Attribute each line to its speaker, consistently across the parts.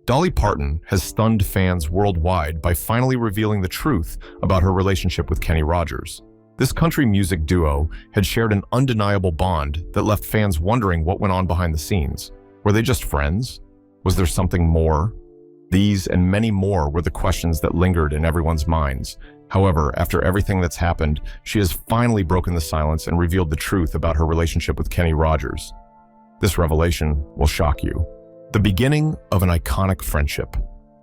Speaker 1: Dolly Parton has stunned fans worldwide by finally revealing the truth about her relationship with Kenny Rogers. This country music duo had shared an undeniable bond that left fans wondering what went on behind the scenes. Were they just friends? Was there something more? These and many more were the questions that lingered in everyone's minds. However, after everything that's happened, she has finally broken the silence and revealed the truth about her relationship with Kenny Rogers. This revelation will shock you. The beginning of an iconic friendship.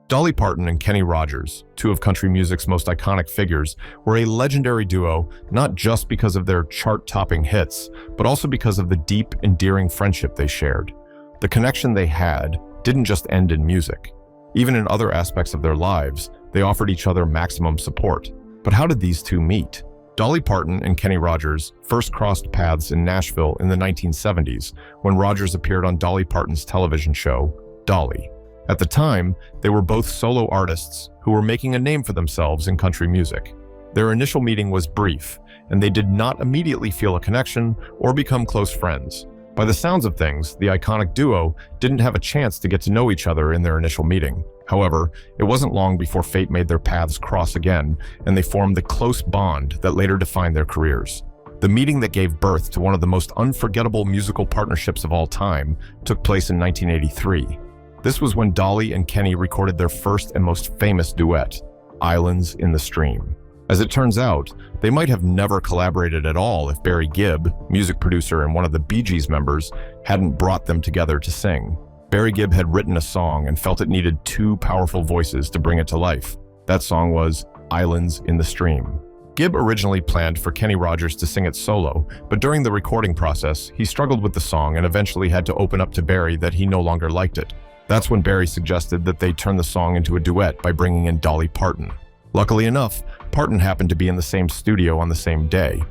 Speaker 1: Dolly Parton and Kenny Rogers, two of country music's most iconic figures, were a legendary duo not just because of their chart-topping hits, but also because of the deep, endearing friendship they shared. The connection they had didn't just end in music. Even in other aspects of their lives, they offered each other maximum support. But how did these two meet? Dolly Parton and Kenny Rogers first crossed paths in Nashville in the 1970s when Rogers appeared on Dolly Parton's television show, Dolly. At the time, they were both solo artists who were making a name for themselves in country music. Their initial meeting was brief, and they did not immediately feel a connection or become close friends. By the sounds of things, the iconic duo didn't have a chance to get to know each other in their initial meeting. However, it wasn't long before fate made their paths cross again, and they formed the close bond that later defined their careers. The meeting that gave birth to one of the most unforgettable musical partnerships of all time took place in 1983. This was when Dolly and Kenny recorded their first and most famous duet, Islands in the Stream. As it turns out, they might have never collaborated at all if Barry Gibb, music producer and one of the Bee Gees members, hadn't brought them together to sing. Barry Gibb had written a song and felt it needed two powerful voices to bring it to life. That song was Islands in the Stream. Gibb originally planned for Kenny Rogers to sing it solo, but during the recording process, he struggled with the song and eventually had to open up to Barry that he no longer liked it. That's when Barry suggested that they turn the song into a duet by bringing in Dolly Parton. Luckily enough, Parton happened to be in the same studio on the same day.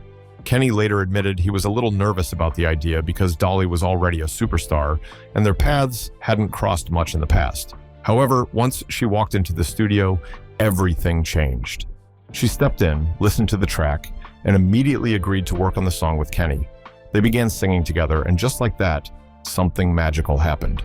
Speaker 1: Kenny later admitted he was a little nervous about the idea because Dolly was already a superstar, and their paths hadn't crossed much in the past. However, once she walked into the studio, everything changed. She stepped in, listened to the track, and immediately agreed to work on the song with Kenny. They began singing together, and just like that, something magical happened.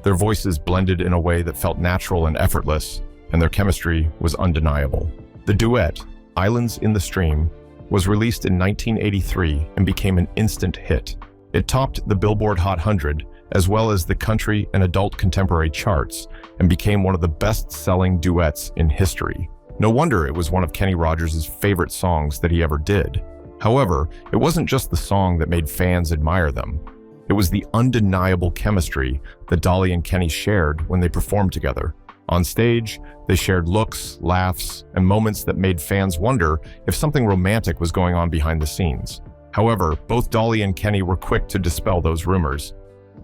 Speaker 1: Their voices blended in a way that felt natural and effortless, and their chemistry was undeniable. The duet, Islands in the Stream, was released in 1983 and became an instant hit. It topped the Billboard Hot 100, as well as the country and adult contemporary charts, and became one of the best-selling duets in history. No wonder it was one of Kenny Rogers' favorite songs that he ever did. However, it wasn't just the song that made fans admire them. It was the undeniable chemistry that Dolly and Kenny shared when they performed together. On stage, they shared looks, laughs, and moments that made fans wonder if something romantic was going on behind the scenes. However, both Dolly and Kenny were quick to dispel those rumors.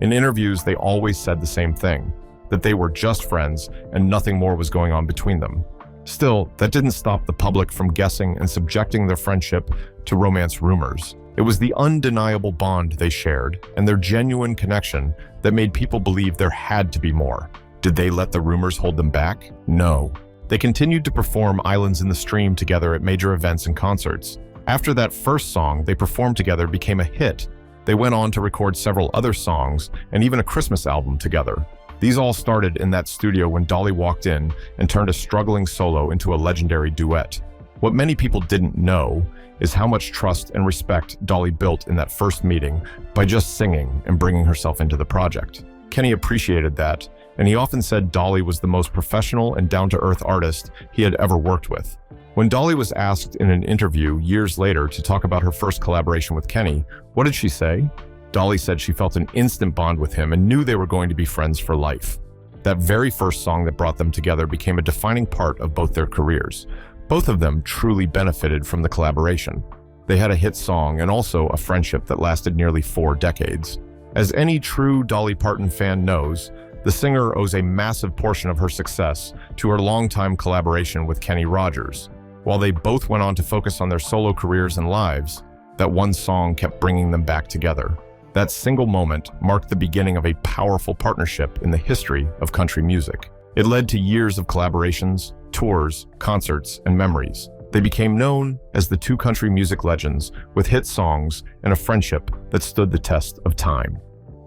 Speaker 1: In interviews, they always said the same thing, that they were just friends and nothing more was going on between them. Still, that didn't stop the public from guessing and subjecting their friendship to romance rumors. It was the undeniable bond they shared and their genuine connection that made people believe there had to be more. Did they let the rumors hold them back? No. They continued to perform Islands in the Stream together at major events and concerts. After that first song they performed together became a hit, they went on to record several other songs and even a Christmas album together. These all started in that studio when Dolly walked in and turned a struggling solo into a legendary duet. What many people didn't know is how much trust and respect Dolly built in that first meeting by just singing and bringing herself into the project. Kenny appreciated that, and he often said Dolly was the most professional and down-to-earth artist he had ever worked with. When Dolly was asked in an interview years later to talk about her first collaboration with Kenny, what did she say? Dolly said she felt an instant bond with him and knew they were going to be friends for life. That very first song that brought them together became a defining part of both their careers. Both of them truly benefited from the collaboration. They had a hit song and also a friendship that lasted nearly 4 decades. As any true Dolly Parton fan knows, the singer owes a massive portion of her success to her longtime collaboration with Kenny Rogers. While they both went on to focus on their solo careers and lives, that one song kept bringing them back together. That single moment marked the beginning of a powerful partnership in the history of country music. It led to years of collaborations, tours, concerts, and memories. They became known as the two country music legends with hit songs and a friendship that stood the test of time.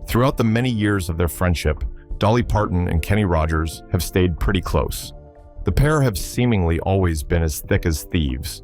Speaker 1: Throughout the many years of their friendship, Dolly Parton and Kenny Rogers have stayed pretty close. The pair have seemingly always been as thick as thieves.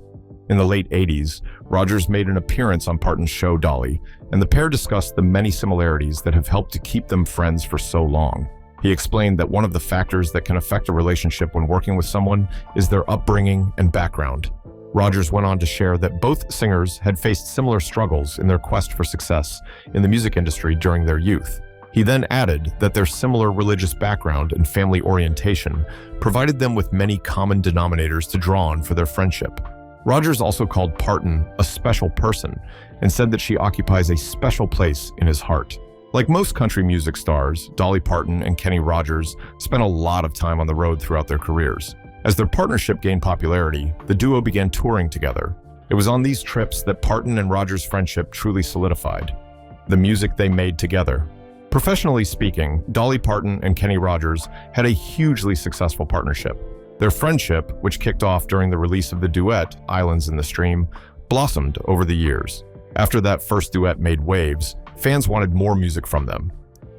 Speaker 1: In the late 80s, Rogers made an appearance on Parton's show Dolly, and the pair discussed the many similarities that have helped to keep them friends for so long. He explained that one of the factors that can affect a relationship when working with someone is their upbringing and background. Rogers went on to share that both singers had faced similar struggles in their quest for success in the music industry during their youth. He then added that their similar religious background and family orientation provided them with many common denominators to draw on for their friendship. Rogers also called Parton a special person and said that she occupies a special place in his heart. Like most country music stars, Dolly Parton and Kenny Rogers spent a lot of time on the road throughout their careers. As their partnership gained popularity, the duo began touring together. It was on these trips that Parton and Rogers' friendship truly solidified. The music they made together. Professionally speaking, Dolly Parton and Kenny Rogers had a hugely successful partnership. Their friendship, which kicked off during the release of the duet, Islands in the Stream, blossomed over the years. After that first duet made waves, fans wanted more music from them.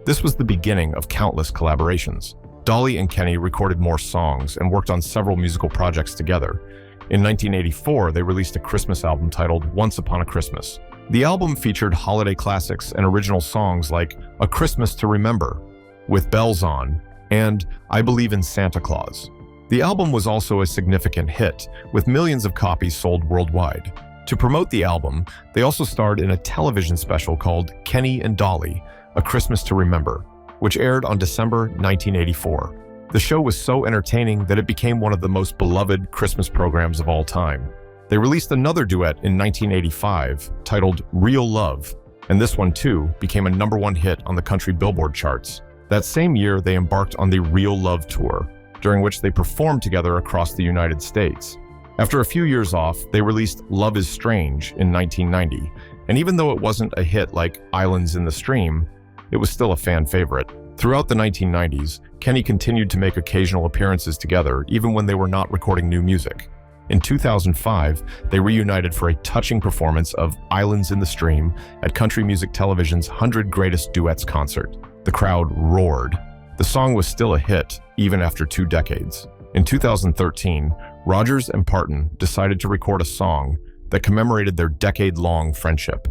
Speaker 1: This was the beginning of countless collaborations. Dolly and Kenny recorded more songs and worked on several musical projects together. In 1984, they released a Christmas album titled Once Upon a Christmas. The album featured holiday classics and original songs like A Christmas to Remember, With Bells On, and I Believe in Santa Claus. The album was also a significant hit, with millions of copies sold worldwide. To promote the album, they also starred in a television special called Kenny and Dolly, A Christmas to Remember, which aired on December 1984. The show was so entertaining that it became one of the most beloved Christmas programs of all time. They released another duet in 1985 titled Real Love, and this one too became a #1 hit on the country Billboard charts. That same year, they embarked on the Real Love Tour, during which they performed together across the United States. After a few years off, they released Love is Strange in 1990, and even though it wasn't a hit like Islands in the Stream, it was still a fan favorite. Throughout the 1990s, Kenny continued to make occasional appearances together, even when they were not recording new music. In 2005, they reunited for a touching performance of Islands in the Stream at Country Music Television's 100 Greatest Duets concert. The crowd roared. The song was still a hit, even after 2 decades. In 2013, Rogers and Parton decided to record a song that commemorated their decade-long friendship.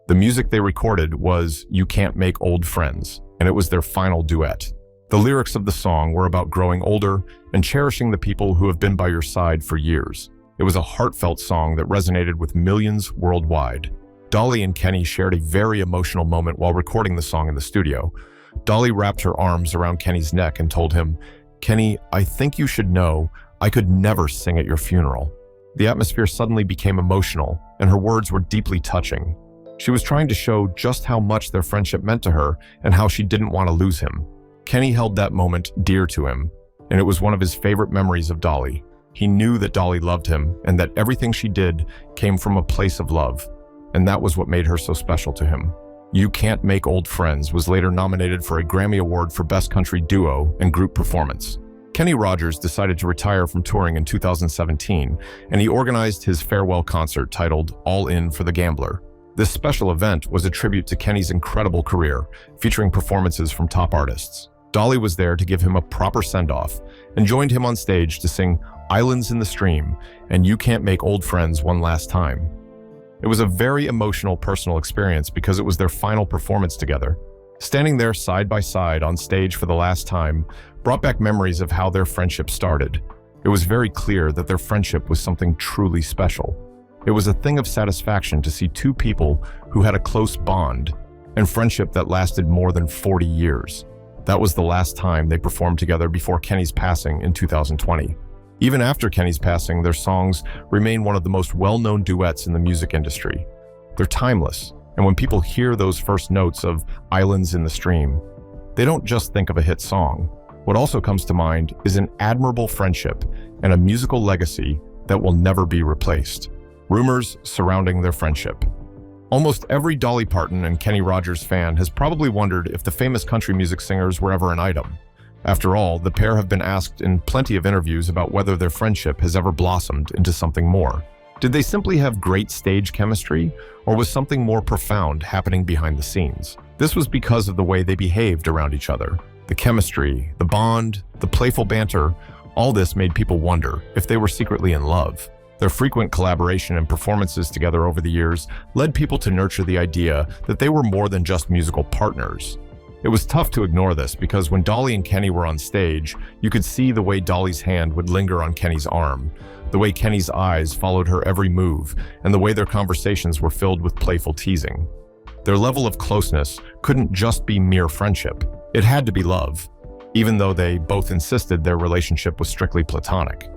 Speaker 1: The music they recorded was You Can't Make Old Friends, and it was their final duet. The lyrics of the song were about growing older and cherishing the people who have been by your side for years. It was a heartfelt song that resonated with millions worldwide. Dolly and Kenny shared a very emotional moment while recording the song in the studio. Dolly wrapped her arms around Kenny's neck and told him, "Kenny, I think you should know I could never sing at your funeral." The atmosphere suddenly became emotional, and her words were deeply touching. She was trying to show just how much their friendship meant to her and how she didn't want to lose him. Kenny held that moment dear to him, and it was one of his favorite memories of Dolly. He knew that Dolly loved him and that everything she did came from a place of love, and that was what made her so special to him. You Can't Make Old Friends was later nominated for a Grammy Award for Best Country Duo and Group Performance. Kenny Rogers decided to retire from touring in 2017, and he organized his farewell concert titled All In for the Gambler. This special event was a tribute to Kenny's incredible career, featuring performances from top artists. Dolly was there to give him a proper send-off and joined him on stage to sing Islands in the Stream and You Can't Make Old Friends One Last Time. It was a very emotional personal experience because it was their final performance together. Standing there side by side on stage for the last time brought back memories of how their friendship started. It was very clear that their friendship was something truly special. It was a thing of satisfaction to see two people who had a close bond and friendship that lasted more than 40 years. That was the last time they performed together before Kenny's passing in 2020. Even after Kenny's passing, their songs remain one of the most well-known duets in the music industry. They're timeless, and when people hear those first notes of Islands in the Stream, they don't just think of a hit song. What also comes to mind is an admirable friendship and a musical legacy that will never be replaced. Rumors surrounding their friendship. Almost every Dolly Parton and Kenny Rogers fan has probably wondered if the famous country music singers were ever an item. After all, the pair have been asked in plenty of interviews about whether their friendship has ever blossomed into something more. Did they simply have great stage chemistry, or was something more profound happening behind the scenes? This was because of the way they behaved around each other. The chemistry, the bond, the playful banter, all this made people wonder if they were secretly in love. Their frequent collaboration and performances together over the years led people to nurture the idea that they were more than just musical partners. It was tough to ignore this because when Dolly and Kenny were on stage, you could see the way Dolly's hand would linger on Kenny's arm, the way Kenny's eyes followed her every move, and the way their conversations were filled with playful teasing. Their level of closeness couldn't just be mere friendship. It had to be love, even though they both insisted their relationship was strictly platonic.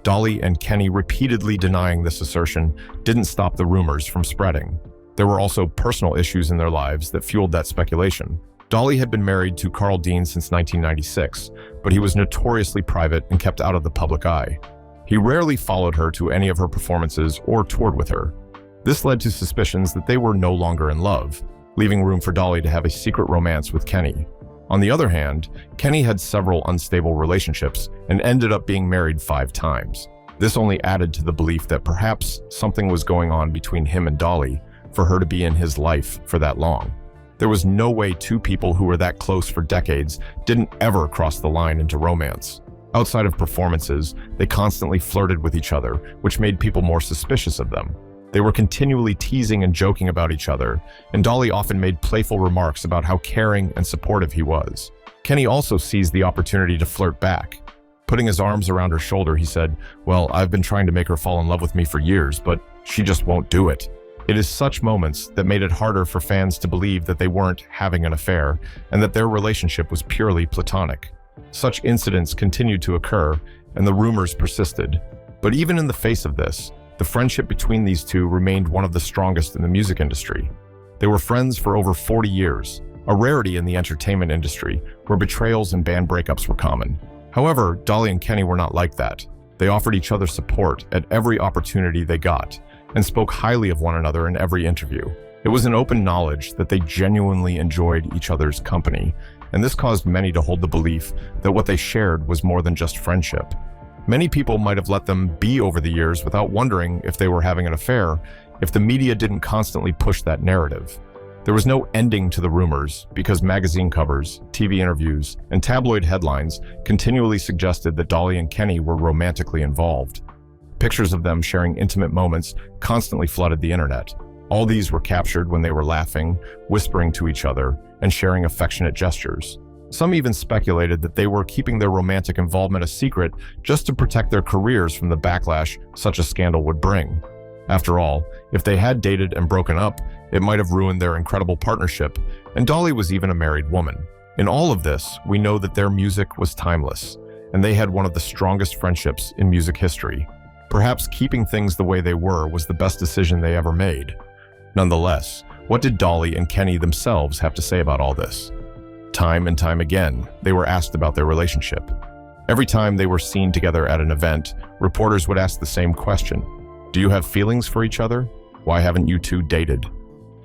Speaker 1: Dolly and Kenny repeatedly denying this assertion didn't stop the rumors from spreading. There were also personal issues in their lives that fueled that speculation. Dolly had been married to Carl Dean since 1996, but he was notoriously private and kept out of the public eye. He rarely followed her to any of her performances or toured with her. This led to suspicions that they were no longer in love, leaving room for Dolly to have a secret romance with Kenny. On the other hand, Kenny had several unstable relationships and ended up being married 5 times. This only added to the belief that perhaps something was going on between him and Dolly for her to be in his life for that long. There was no way two people who were that close for decades didn't ever cross the line into romance. Outside of performances, they constantly flirted with each other, which made people more suspicious of them. They were continually teasing and joking about each other, and Dolly often made playful remarks about how caring and supportive he was. Kenny also seized the opportunity to flirt back. Putting his arms around her shoulder, he said, "Well, I've been trying to make her fall in love with me for years, but she just won't do it." It is such moments that made it harder for fans to believe that they weren't having an affair and that their relationship was purely platonic. Such incidents continued to occur, and the rumors persisted. But even in the face of this, the friendship between these two remained one of the strongest in the music industry. They were friends for over 40 years, a rarity in the entertainment industry, where betrayals and band breakups were common. However, Dolly and Kenny were not like that. They offered each other support at every opportunity they got, and spoke highly of one another in every interview. It was an open knowledge that they genuinely enjoyed each other's company, and this caused many to hold the belief that what they shared was more than just friendship. Many people might have let them be over the years without wondering if they were having an affair if the media didn't constantly push that narrative. There was no ending to the rumors because magazine covers, TV interviews, and tabloid headlines continually suggested that Dolly and Kenny were romantically involved. Pictures of them sharing intimate moments constantly flooded the internet. All these were captured when they were laughing, whispering to each other, and sharing affectionate gestures. Some even speculated that they were keeping their romantic involvement a secret just to protect their careers from the backlash such a scandal would bring. After all, if they had dated and broken up, it might have ruined their incredible partnership, and Dolly was even a married woman. In all of this, we know that their music was timeless, and they had one of the strongest friendships in music history. Perhaps keeping things the way they were was the best decision they ever made. Nonetheless, what did Dolly and Kenny themselves have to say about all this? Time and time again, they were asked about their relationship. Every time they were seen together at an event, reporters would ask the same question. Do you have feelings for each other? Why haven't you two dated?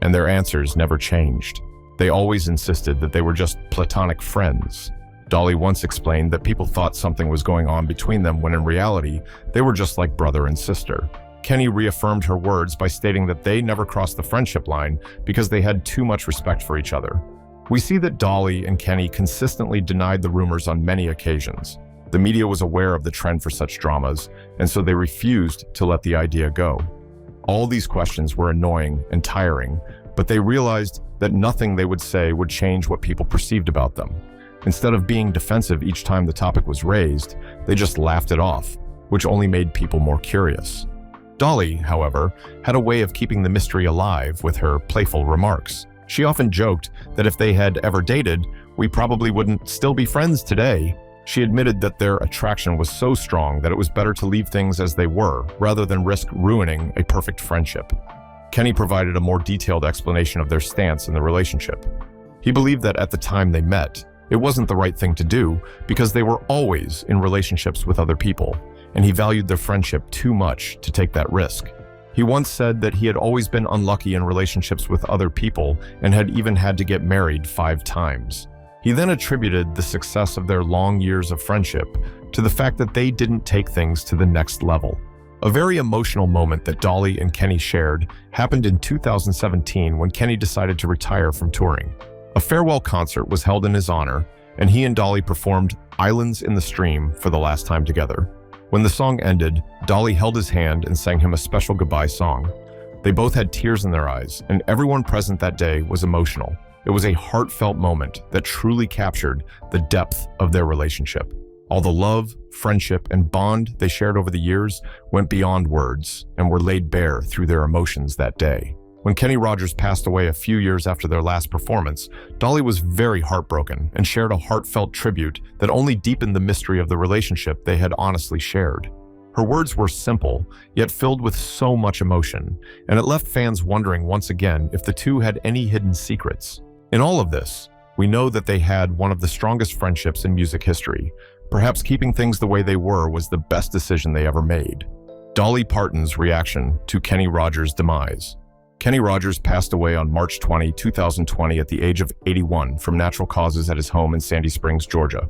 Speaker 1: And their answers never changed. They always insisted that they were just platonic friends. Dolly once explained that people thought something was going on between them when in reality, they were just like brother and sister. Kenny reaffirmed her words by stating that they never crossed the friendship line because they had too much respect for each other. We see that Dolly and Kenny consistently denied the rumors on many occasions. The media was aware of the trend for such dramas, and so they refused to let the idea go. All these questions were annoying and tiring, but they realized that nothing they would say would change what people perceived about them. Instead of being defensive each time the topic was raised, they just laughed it off, which only made people more curious. Dolly, however, had a way of keeping the mystery alive with her playful remarks. She often joked that if they had ever dated, we probably wouldn't still be friends today. She admitted that their attraction was so strong that it was better to leave things as they were, rather than risk ruining a perfect friendship. Kenny provided a more detailed explanation of their stance in the relationship. He believed that at the time they met, it wasn't the right thing to do because they were always in relationships with other people, and he valued their friendship too much to take that risk. He once said that he had always been unlucky in relationships with other people and had even had to get married 5 times. He then attributed the success of their long years of friendship to the fact that they didn't take things to the next level. A very emotional moment that Dolly and Kenny shared happened in 2017 when Kenny decided to retire from touring. A farewell concert was held in his honor, and he and Dolly performed Islands in the Stream for the last time together. When the song ended, Dolly held his hand and sang him a special goodbye song. They both had tears in their eyes, and everyone present that day was emotional. It was a heartfelt moment that truly captured the depth of their relationship. All the love, friendship, and bond they shared over the years went beyond words and were laid bare through their emotions that day. When Kenny Rogers passed away a few years after their last performance, Dolly was very heartbroken and shared a heartfelt tribute that only deepened the mystery of the relationship they had honestly shared. Her words were simple, yet filled with so much emotion, and it left fans wondering once again if the two had any hidden secrets. In all of this, we know that they had one of the strongest friendships in music history. Perhaps keeping things the way they were was the best decision they ever made. Dolly Parton's reaction to Kenny Rogers' demise. Kenny Rogers passed away on March 20, 2020 at the age of 81 from natural causes at his home in Sandy Springs, Georgia.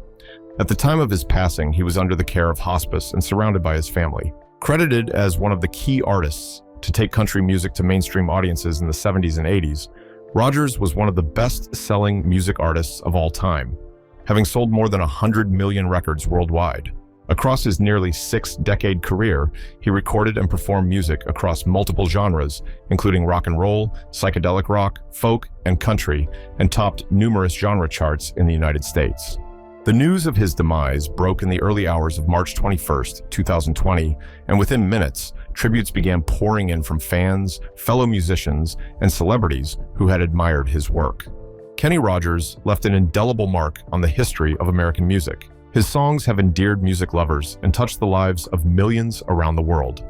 Speaker 1: At the time of his passing, he was under the care of hospice and surrounded by his family. Credited as one of the key artists to take country music to mainstream audiences in the 70s and 80s, Rogers was one of the best-selling music artists of all time, having sold more than 100 million records worldwide. Across his nearly six-decade career, he recorded and performed music across multiple genres, including rock and roll, psychedelic rock, folk, and country, and topped numerous genre charts in the United States. The news of his demise broke in the early hours of March 21, 2020, and within minutes, tributes began pouring in from fans, fellow musicians, and celebrities who had admired his work. Kenny Rogers left an indelible mark on the history of American music. His songs have endeared music lovers and touched the lives of millions around the world.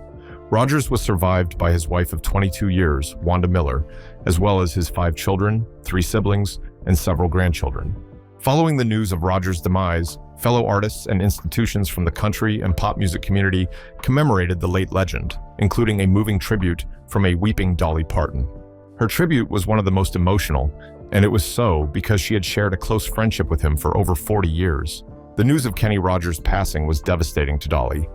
Speaker 1: Rogers was survived by his wife of 22 years, Wanda Miller, as well as his 5 children, 3 siblings, and several grandchildren. Following the news of Rogers' demise, fellow artists and institutions from the country and pop music community commemorated the late legend, including a moving tribute from a weeping Dolly Parton. Her tribute was one of the most emotional, and it was so because she had shared a close friendship with him for over 40 years. The news of Kenny Rogers' passing was devastating to Dolly.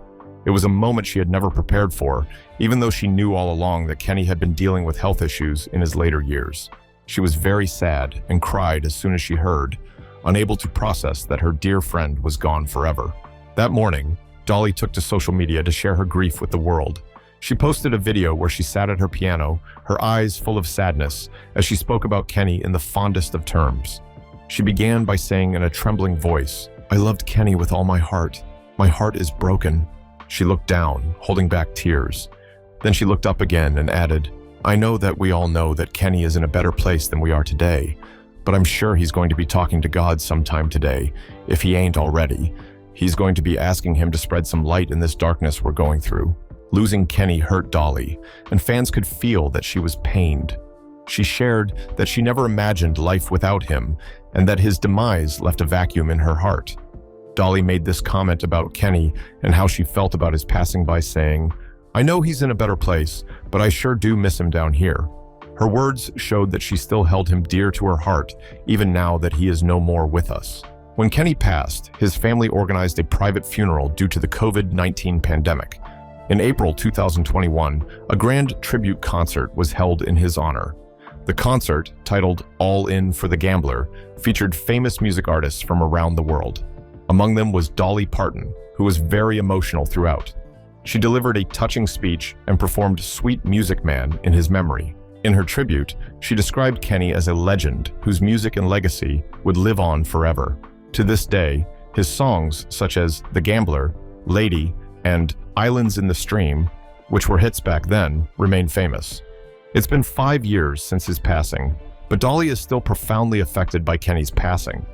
Speaker 1: It was a moment she had never prepared for, even though she knew all along that Kenny had been dealing with health issues in his later years. She was very sad and cried as soon as she heard, unable to process that her dear friend was gone forever. That morning, Dolly took to social media to share her grief with the world. She posted a video where she sat at her piano, her eyes full of sadness, as she spoke about Kenny in the fondest of terms. She began by saying in a trembling voice, "I loved Kenny with all my heart. My heart is broken." She looked down, holding back tears. Then she looked up again and added, "I know that we all know that Kenny is in a better place than we are today, but I'm sure he's going to be talking to God sometime today, if he ain't already. He's going to be asking him to spread some light in this darkness we're going through." Losing Kenny hurt Dolly, and fans could feel that she was pained. She shared that she never imagined life without him, and that his demise left a vacuum in her heart. Dolly made this comment about Kenny and how she felt about his passing by saying, "I know he's in a better place, but I sure do miss him down here." Her words showed that she still held him dear to her heart, even now that he is no more with us. When Kenny passed, his family organized a private funeral due to the COVID-19 pandemic. In April 2021, a grand tribute concert was held in his honor. The concert, titled All In for the Gambler, featured famous music artists from around the world. Among them was Dolly Parton, who was very emotional throughout. She delivered a touching speech and performed Sweet Music Man in his memory. In her tribute, she described Kenny as a legend whose music and legacy would live on forever. To this day, his songs such as The Gambler, Lady, and Islands in the Stream, which were hits back then, remain famous. It's been 5 years since his passing, but Dolly is still profoundly affected by Kenny's passing.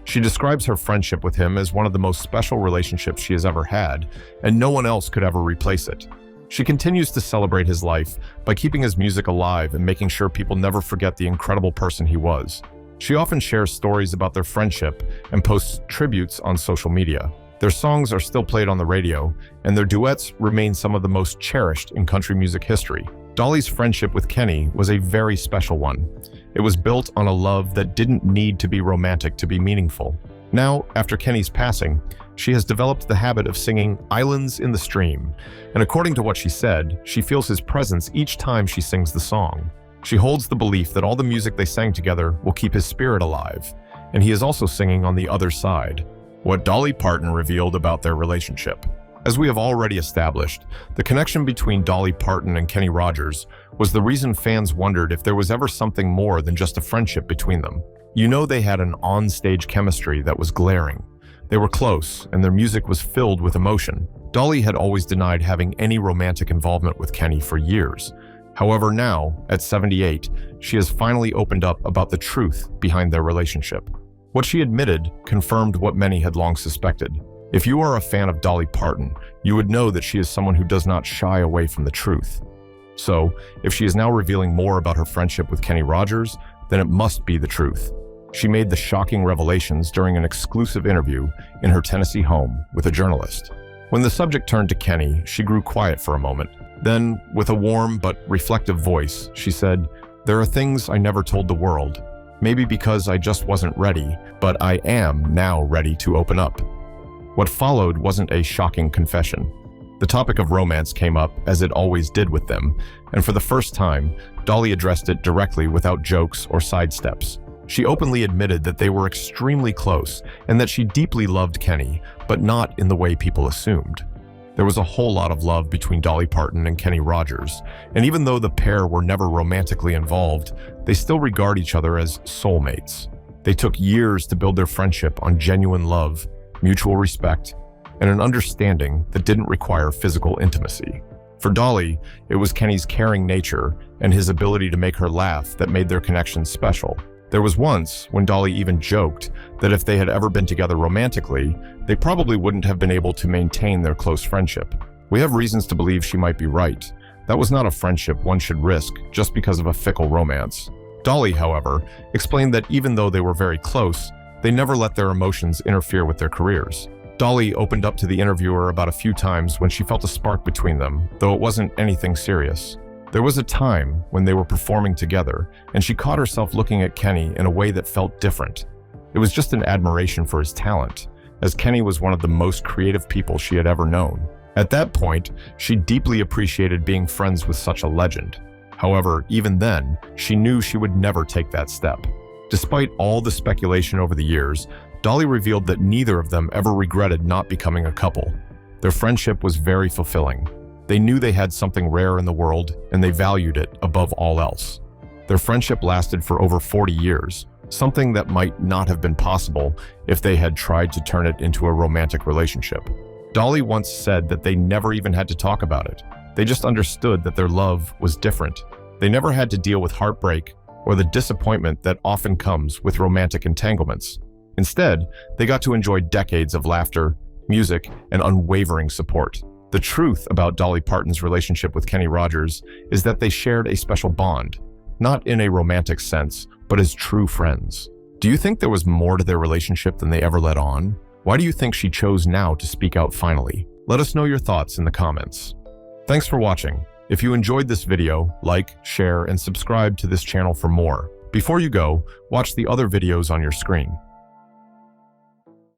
Speaker 1: She describes her friendship with him as one of the most special relationships she has ever had, and no one else could ever replace it. She continues to celebrate his life by keeping his music alive and making sure people never forget the incredible person he was. She often shares stories about their friendship and posts tributes on social media. Their songs are still played on the radio, and their duets remain some of the most cherished in country music history. Dolly's friendship with Kenny was a very special one. It was built on a love that didn't need to be romantic to be meaningful. Now, after Kenny's passing, she has developed the habit of singing Islands in the Stream, and according to what she said, she feels his presence each time she sings the song. She holds the belief that all the music they sang together will keep his spirit alive, and he is also singing on the other side. What Dolly Parton revealed about their relationship. As we have already established, the connection between Dolly Parton and Kenny Rogers was the reason fans wondered if there was ever something more than just a friendship between them. You know, they had an on-stage chemistry that was glaring. They were close, and their music was filled with emotion. Dolly had always denied having any romantic involvement with Kenny for years. However, now, at 78, she has finally opened up about the truth behind their relationship. What she admitted confirmed what many had long suspected. If you are a fan of Dolly Parton, you would know that she is someone who does not shy away from the truth. So, if she is now revealing more about her friendship with Kenny Rogers, then it must be the truth. She made the shocking revelations during an exclusive interview in her Tennessee home with a journalist. When the subject turned to Kenny, she grew quiet for a moment. Then, with a warm but reflective voice, she said, "There are things I never told the world. Maybe because I just wasn't ready, but I am now ready to open up." What followed wasn't a shocking confession. The topic of romance came up, as it always did with them, and for the first time, Dolly addressed it directly without jokes or sidesteps. She openly admitted that they were extremely close and that she deeply loved Kenny, but not in the way people assumed. There was a whole lot of love between Dolly Parton and Kenny Rogers, and even though the pair were never romantically involved, they still regard each other as soulmates. They took years to build their friendship on genuine love, mutual respect, and an understanding that didn't require physical intimacy. For Dolly, it was Kenny's caring nature and his ability to make her laugh that made their connection special. There was once when Dolly even joked that if they had ever been together romantically, they probably wouldn't have been able to maintain their close friendship. We have reasons to believe she might be right. That was not a friendship one should risk just because of a fickle romance. Dolly, however, explained that even though they were very close, they never let their emotions interfere with their careers. Dolly opened up to the interviewer about a few times when she felt a spark between them, though it wasn't anything serious. There was a time when they were performing together, and she caught herself looking at Kenny in a way that felt different. It was just an admiration for his talent, as Kenny was one of the most creative people she had ever known. At that point, she deeply appreciated being friends with such a legend. However, even then, she knew she would never take that step. Despite all the speculation over the years, Dolly revealed that neither of them ever regretted not becoming a couple. Their friendship was very fulfilling. They knew they had something rare in the world, and they valued it above all else. Their friendship lasted for over 40 years, something that might not have been possible if they had tried to turn it into a romantic relationship. Dolly once said that they never even had to talk about it. They just understood that their love was different. They never had to deal with heartbreak or the disappointment that often comes with romantic entanglements. Instead, they got to enjoy decades of laughter, music, and unwavering support. The truth about Dolly Parton's relationship with Kenny Rogers is that they shared a special bond, not in a romantic sense, but as true friends. Do you think there was more to their relationship than they ever let on? Why do you think she chose now to speak out finally? Let us know your thoughts in the comments. Thanks for watching. If you enjoyed this video, like, share, and subscribe to this channel for more. Before you go, watch the other videos on your screen.